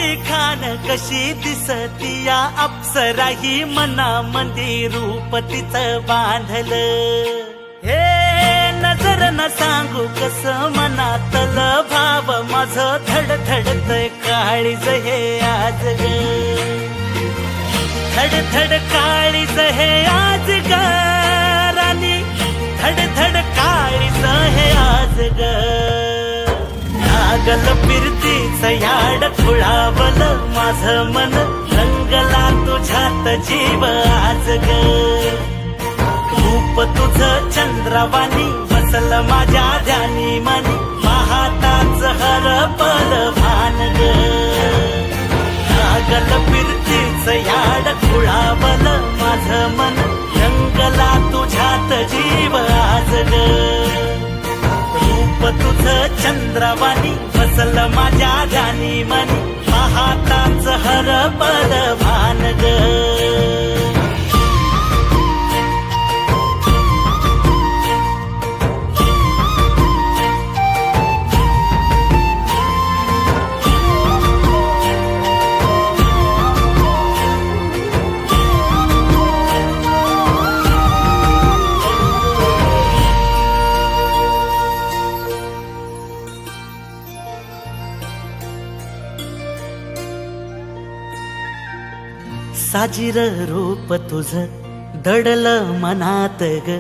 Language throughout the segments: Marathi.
रूपाची खान कशी दिसती या अप्सरा ही मनामंदी रूप तिचं बांधलं. हे नजर न सांगू कस मनातल भाव माझं धडधडतय काळीज हे आज ग. धडधड काळीज हे आज ग राणी, धडधड काळीज हे आज ग. लागल फिरतीच याड खुळावल माझं मन, रंगला तुझ्यात जीव आज ग. रूप तुझं चंद्रवाणी बसल माझ्या ध्यानी मनी, पाहताच हरपल भान ग. लागल फिरतीच याड खुळावल माझं मन, रंगला तुझ्यात जीव आज ग. रूप तुझं चंद्रवाणी बसल माझ्या ध्यानी मनी, पाहताच हरपल भान ग. साजीर रूप तुझं दडल मनात ग,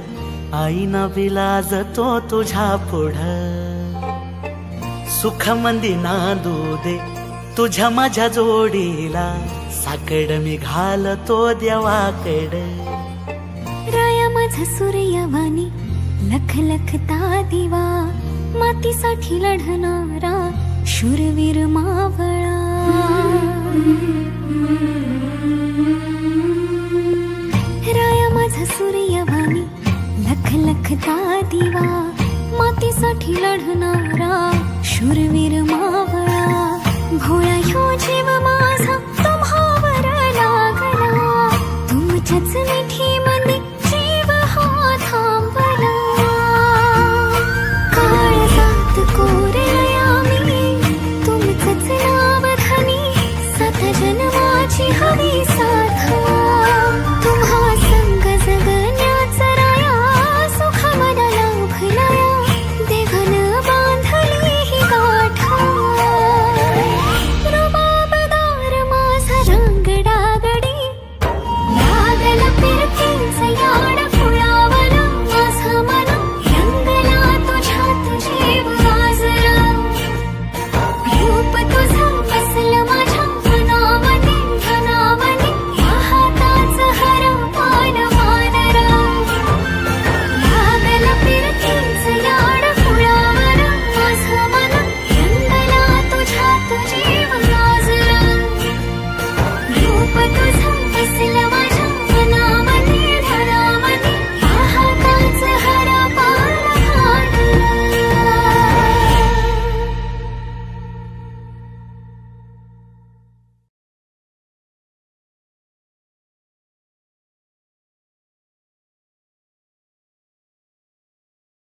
आईना विलाज तो तुझ्या पुढं. सुख मंदी नांदू दे तुझ्या माझ्या जोडीला, साकड मी घालतो देवाकड. राया माझा सूर्यवाणी लख लखता दिवा, मातीसाठी लढणारा शूरवीर मावळा. राया माझा सूर्यवाणी लख लखता दिवा, मातीसाठी लढणारा शूरवीर मावळा. भोळा ह्यो जीव माझा तुम्हावर लागला, तुमच्याच